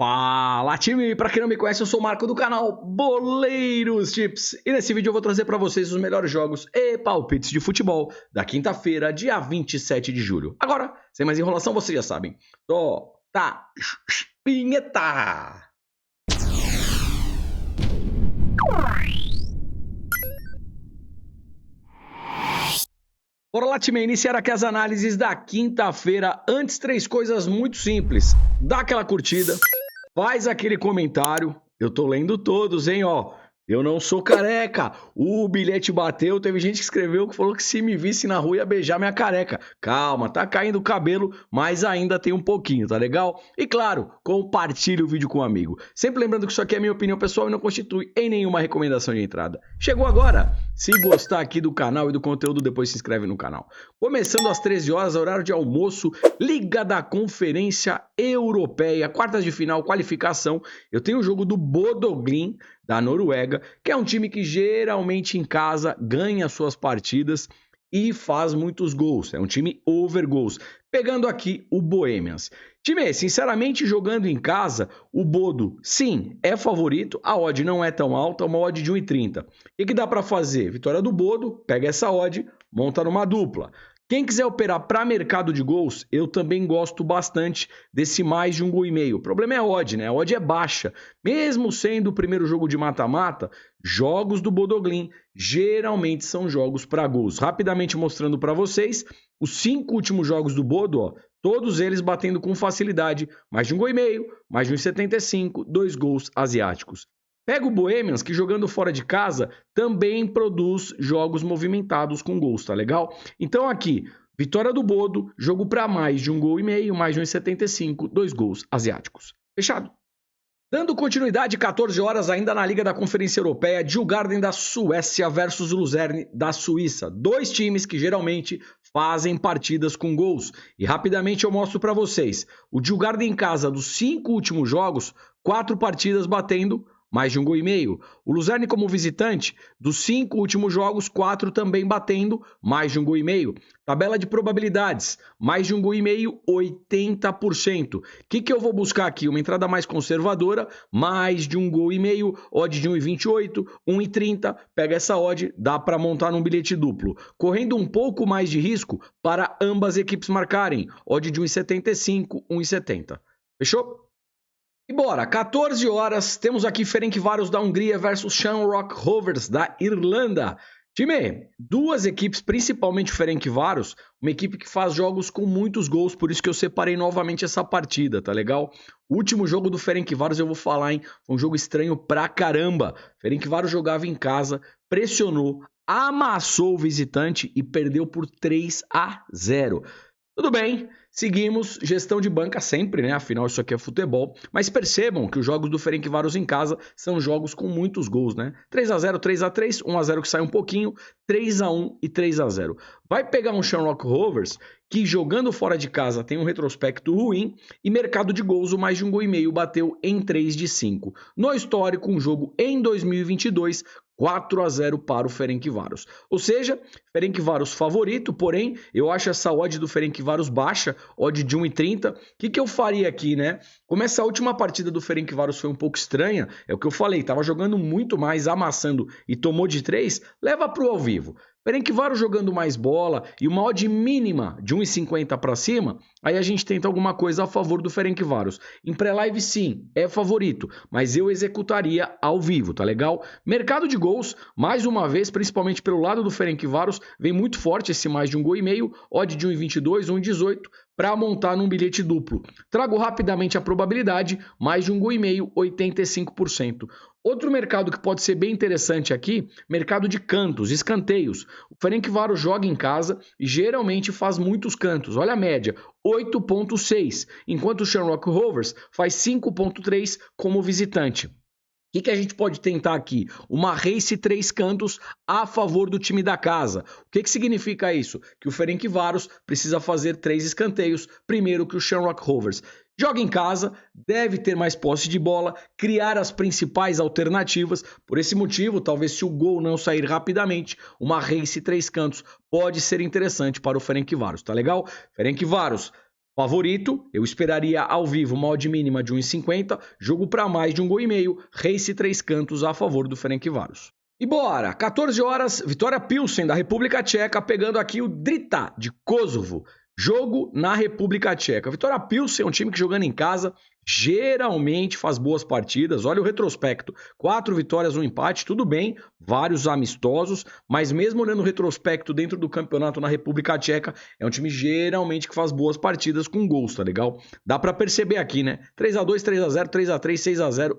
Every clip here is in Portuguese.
Fala, time! Para quem não me conhece, eu sou o Marco do canal Boleiros Tips e nesse vídeo eu vou trazer para vocês os melhores jogos e palpites de futebol da quinta-feira, dia 27 de julho. Agora, sem mais enrolação, vocês já sabem. Tá, vinheta! Bora lá, time, iniciar aqui as análises da quinta-feira. Antes, três coisas muito simples. Dá aquela curtida, faz aquele comentário. Eu tô lendo todos, hein, ó. Eu não sou careca. O bilhete bateu. Teve gente que escreveu que falou que se me visse na rua ia beijar minha careca. Calma, tá caindo o cabelo, mas ainda tem um pouquinho, tá legal? E claro, compartilhe o vídeo com um amigo. Sempre lembrando que isso aqui é minha opinião pessoal e não constitui em nenhuma recomendação de entrada. Chegou agora? Se gostar aqui do canal e do conteúdo, depois se inscreve no canal. Começando às 13 horas, horário de almoço, Liga da Conferência Europeia, quartas de final, qualificação. Eu tenho o jogo do Bodo Glimt, da Noruega, que é um time que geralmente em casa ganha suas partidas e faz muitos gols. É um time over gols. Pegando aqui o Bohemians. Time, sinceramente, jogando em casa, o Bodo, sim, é favorito. A odd não é tão alta, uma odd de 1,30. O que dá para fazer? Vitória do Bodo, pega essa odd, monta numa dupla. Quem quiser operar para mercado de gols, eu também gosto bastante desse mais de 1,5 gol. O problema é a odd, né? A odd é baixa. Mesmo sendo o primeiro jogo de mata-mata, jogos do Bodo Glimt geralmente são jogos para gols. Rapidamente mostrando para vocês, os 5 últimos jogos do Bodo, ó, todos eles batendo com facilidade, mais de 1,5 gol, mais de 1,75, 2 gols asiáticos. Pega o Bohemians, que jogando fora de casa também produz jogos movimentados com gols, tá legal? Então aqui, vitória do Bodo, jogo para mais de 1,5 gol, mais de 1,75, 2 gols asiáticos. Fechado? Dando continuidade, 14 horas ainda na Liga da Conferência Europeia, Djurgården da Suécia versus Luzern da Suíça. Dois times que geralmente fazem partidas com gols. E rapidamente eu mostro para vocês. O Djurgården em casa, dos 5 últimos jogos, 4 partidas batendo mais de 1,5 gol. O Luzern como visitante, dos 5 últimos jogos, 4 também batendo mais de 1,5 gol. Tabela de probabilidades, mais de 1,5 gol, 80%. O que eu vou buscar aqui? Uma entrada mais conservadora, mais de 1,5 gol, odd de 1,28, 1,30. Pega essa odd, dá para montar num bilhete duplo. Correndo um pouco mais de risco para ambas equipes marcarem, odd de 1,75, 1,70. Fechou? E bora, 14 horas, temos aqui Ferencváros da Hungria versus Shamrock Rovers da Irlanda. Time, duas equipes, principalmente o Ferencváros, uma equipe que faz jogos com muitos gols, por isso que eu separei novamente essa partida, tá legal? O último jogo do Ferencváros eu vou falar, hein? Foi um jogo estranho pra caramba. Ferencváros jogava em casa, pressionou, amassou o visitante e perdeu por 3-0. Tudo bem, seguimos, gestão de banca sempre, né? Afinal, isso aqui é futebol. Mas percebam que os jogos do Ferencváros em casa são jogos com muitos gols, né? 3-0, 3-3, 1-0 que sai um pouquinho, 3-1 e 3-0. Vai pegar um Shamrock Rovers que jogando fora de casa tem um retrospecto ruim e mercado de gols, o mais de 1,5 gol bateu em 3 de 5. No histórico, um jogo em 2022, 4-0 para o Ferencváros. Ou seja, Ferencváros favorito, porém, eu acho essa odd do Ferencváros baixa, odd de 1,30. O que eu faria aqui, né? Como essa última partida do Ferencváros foi um pouco estranha, é o que eu falei, tava jogando muito mais, amassando e tomou de 3, leva pro ao vivo. Ferencváros jogando mais bola e uma odd mínima de 1,50 para cima, aí a gente tenta alguma coisa a favor do Ferencváros. Em pré-live sim, é favorito, mas eu executaria ao vivo, tá legal? Mercado de gols, mais uma vez, principalmente pelo lado do Ferencváros, vem muito forte esse mais de 1,5 gol, odd de 1,22, 1,18 para montar num bilhete duplo. Trago rapidamente a probabilidade, mais de 1,5 gol, 85%. Outro mercado que pode ser bem interessante aqui, mercado de cantos, escanteios. O Ferencváros joga em casa e geralmente faz muitos cantos. Olha a média, 8,6, enquanto o Shamrock Rovers faz 5,3 como visitante. O que a gente pode tentar aqui? Uma race 3 cantos a favor do time da casa. O que significa isso? Que o Ferencváros precisa fazer 3 escanteios, primeiro que o Shamrock Rovers. Joga em casa, deve ter mais posse de bola, criar as principais alternativas. Por esse motivo, talvez se o gol não sair rapidamente, uma race 3 cantos pode ser interessante para o Ferencváros, tá legal? Ferencváros Favorito, eu esperaria ao vivo uma odd mínima de 1,50, jogo para mais de 1,5 gol, race 3 cantos a favor do Ferencváros. E bora, 14 horas, Vitória Pilsen da República Tcheca pegando aqui o Drita de Kosovo. Jogo na República Tcheca. Vitória Pilsen é um time que jogando em casa geralmente faz boas partidas. Olha o retrospecto, 4 vitórias, 1 empate, tudo bem, vários amistosos, mas mesmo olhando o retrospecto dentro do campeonato na República Tcheca, é um time geralmente que faz boas partidas com gols, tá legal? Dá pra perceber aqui, né? 3-2, 3-0, 3-3, 6-0,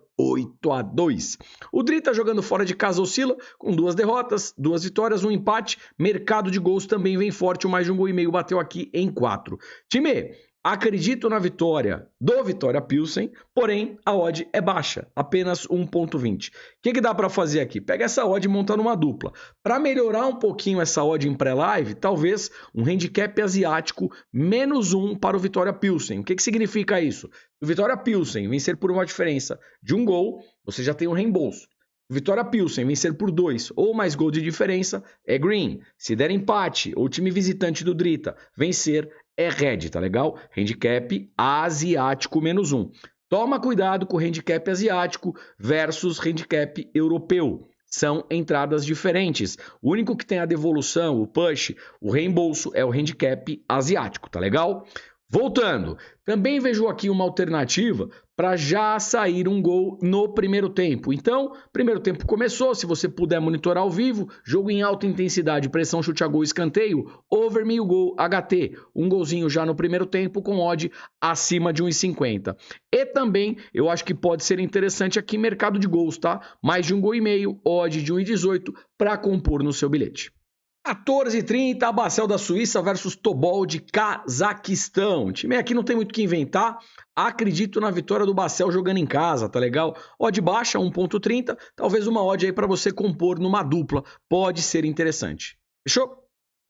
8-2. O Drita jogando fora de casa oscila, com 2 derrotas, 2 vitórias, 1 empate, mercado de gols também vem forte, o mais de 1,5 gol bateu aqui em 4. Time, acredito na vitória do Vitória Pilsen, porém a odd é baixa, apenas 1,20. O que dá para fazer aqui? Pega essa odd e monta numa dupla. Para melhorar um pouquinho essa odd em pré-live, talvez um handicap asiático -1 para o Vitória Pilsen. O que significa isso? O Vitória Pilsen vencer por uma diferença de 1 gol, você já tem um reembolso. O Vitória Pilsen vencer por 2 ou mais gols de diferença é green. Se der empate ou o time visitante do Drita vencer, é red, tá legal? Handicap asiático -1. Toma cuidado com o handicap asiático versus handicap europeu. São entradas diferentes. O único que tem a devolução, o push, o reembolso é o handicap asiático, tá legal? Voltando, também vejo aqui uma alternativa para já sair um gol no primeiro tempo. Então, primeiro tempo começou, se você puder monitorar ao vivo, jogo em alta intensidade, pressão, chute a gol, escanteio, over meio gol, HT, um golzinho já no primeiro tempo com odd acima de 1,50. E também, eu acho que pode ser interessante aqui mercado de gols, tá? Mais de 1,5 gol, odd de 1,18 para compor no seu bilhete. 14h30, Basel da Suíça versus Tobol de Cazaquistão. O time aqui não tem muito o que inventar. Acredito na vitória do Basel jogando em casa, tá legal? Odd baixa, 1,30. Talvez uma odd aí para você compor numa dupla. Pode ser interessante. Fechou?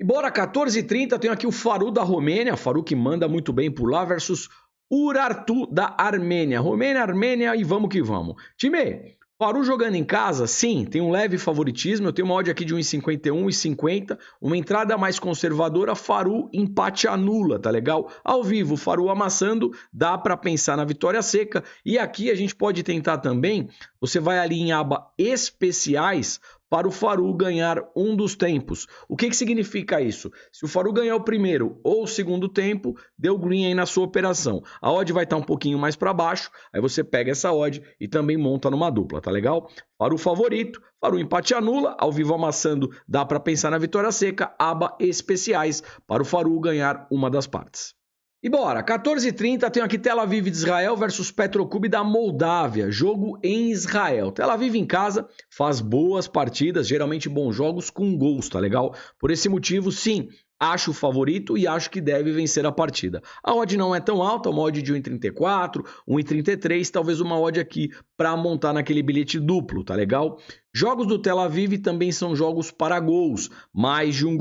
E bora, 14h30, tenho aqui o Faru da Romênia. Faru que manda muito bem por lá versus Urartu da Armênia. Romênia, Armênia e vamos que vamos. Time, Faru jogando em casa, sim, tem um leve favoritismo. Eu tenho uma odd aqui de 1,51 e 50. Uma entrada mais conservadora, Faru empate anula, tá legal? Ao vivo, Faru amassando, dá para pensar na vitória seca. E aqui a gente pode tentar também, você vai ali em aba especiais para o Faru ganhar um dos tempos. O que significa isso? Se o Faru ganhar o primeiro ou o segundo tempo, deu green aí na sua operação. A odd vai estar um pouquinho mais para baixo, aí você pega essa odd e também monta numa dupla, tá legal? Faru favorito, Faru empate anula, ao vivo amassando, dá para pensar na vitória seca, aba especiais para o Faru ganhar uma das partes. E bora, 14h30, tenho aqui Tel Aviv de Israel versus Petrocub da Moldávia, jogo em Israel. Tel Aviv em casa faz boas partidas, geralmente bons jogos com gols, tá legal? Por esse motivo, sim, acho o favorito e acho que deve vencer a partida. A odd não é tão alta, uma odd de 1,34, 1,33, talvez uma odd aqui para montar naquele bilhete duplo, tá legal? Jogos do Tel Aviv também são jogos para gols. Mais de 1,5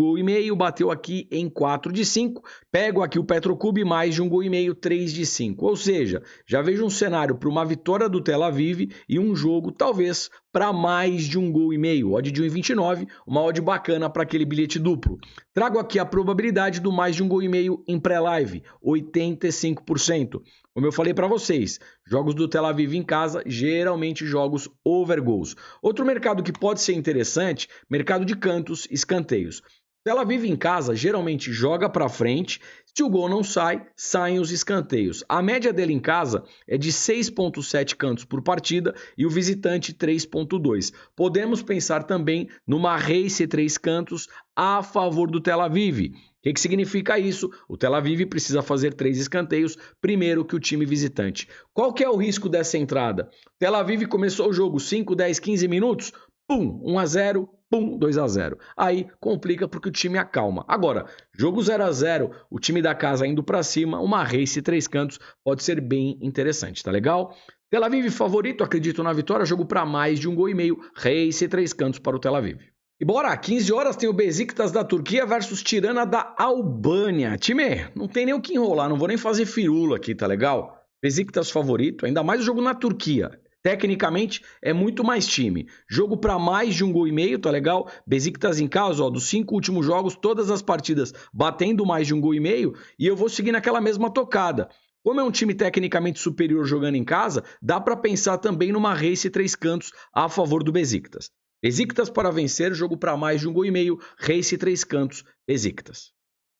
gol, bateu aqui em 4 de 5. Pego aqui o Petrocub, mais de 1,5 gol, 3 de 5. Ou seja, já vejo um cenário para uma vitória do Tel Aviv e um jogo, talvez, para mais de 1,5 gol. Odd de 1,29, uma odd bacana para aquele bilhete duplo. Trago aqui a probabilidade do mais de 1,5 gol em pré-live, 85%. Como eu falei para vocês, jogos do Tel Aviv em casa, geralmente jogos over goals. Outro mercado que pode ser interessante, mercado de cantos, escanteios. Tel Aviv em casa geralmente joga para frente, se o gol não sai, saem os escanteios. A média dele em casa é de 6,7 cantos por partida e o visitante 3,2. Podemos pensar também numa race 3 cantos a favor do Tel Aviv. O que significa isso? O Tel Aviv precisa fazer 3 escanteios primeiro que o time visitante. Qual que é o risco dessa entrada? Tel Aviv começou o jogo 5, 10, 15 minutos, pum, 1-0, pum, 2-0. Aí complica porque o time acalma. Agora, jogo 0-0, o time da casa indo para cima, uma race 3 cantos pode ser bem interessante, tá legal? Tel Aviv favorito, acredito na vitória, jogo para mais de 1,5 gol, race 3 cantos para o Tel Aviv. E bora, 15 horas tem o Besiktas da Turquia versus Tirana da Albânia. Time, não tem nem o que enrolar, não vou nem fazer firula aqui, tá legal? Besiktas favorito, ainda mais o jogo na Turquia. Tecnicamente, é muito mais time. Jogo para mais de 1,5 gol, tá legal? Besiktas em casa, ó, dos 5 últimos jogos, todas as partidas batendo mais de 1,5 gol, e eu vou seguir naquela mesma tocada. Como é um time tecnicamente superior jogando em casa, dá para pensar também numa race 3 cantos a favor do Besiktas. Besiktas para vencer, jogo para mais de 1,5 gol, race 3 cantos, Besiktas.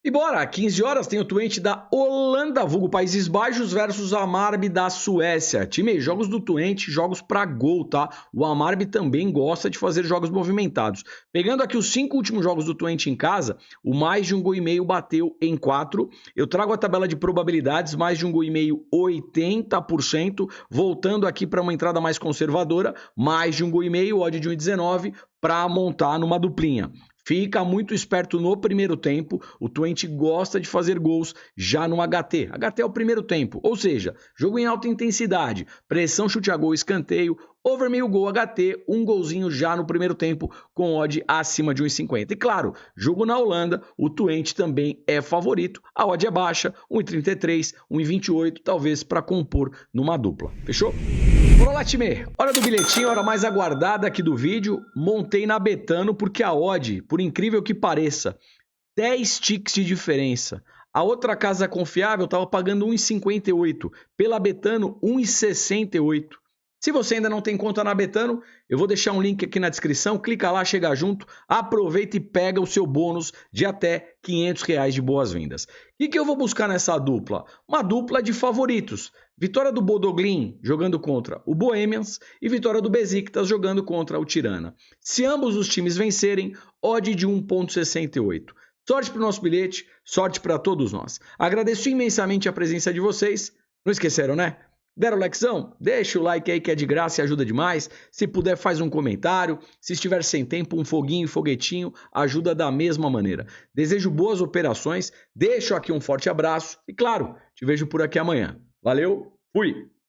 E bora, 15 horas tem o Twente da Holanda, vulgo Países Baixos, versus Amarby da Suécia. Time, jogos do Twente, jogos pra gol, tá? O Amarby também gosta de fazer jogos movimentados. Pegando aqui os 5 últimos jogos do Twente em casa, o mais de 1,5 gol bateu em 4. Eu trago a tabela de probabilidades, mais de 1,5 gol, 80%. Voltando aqui para uma entrada mais conservadora, mais de 1,5 gol, odd de 1,19 para montar numa duplinha. Fica muito esperto no primeiro tempo, o Twente gosta de fazer gols já no HT. HT é o primeiro tempo, ou seja, jogo em alta intensidade, pressão, chute a gol, escanteio, over meio gol HT, um golzinho já no primeiro tempo com odd acima de 1,50. E claro, jogo na Holanda, o Twente também é favorito, a odd é baixa, 1,33, 1,28, talvez para compor numa dupla. Fechou? Bora lá, time! Hora do bilhetinho, hora mais aguardada aqui do vídeo. Montei na Betano porque a odd, por incrível que pareça, 10 ticks de diferença. A outra casa confiável estava pagando 1,58. Pela Betano, 1,68. Se você ainda não tem conta na Betano, eu vou deixar um link aqui na descrição, clica lá, chega junto, aproveita e pega o seu bônus de até R$500 de boas-vindas. O que eu vou buscar nessa dupla? Uma dupla de favoritos. Vitória do Bodoglin jogando contra o Bohemians e vitória do Besiktas jogando contra o Tirana. Se ambos os times vencerem, odd de 1,68. Sorte para o nosso bilhete, sorte para todos nós. Agradeço imensamente a presença de vocês. Não esqueceram, né? Deram o likezão? Deixa o like aí que é de graça e ajuda demais. Se puder, faz um comentário. Se estiver sem tempo, um foguinho, foguetinho, ajuda da mesma maneira. Desejo boas operações, deixo aqui um forte abraço e, claro, te vejo por aqui amanhã. Valeu, fui!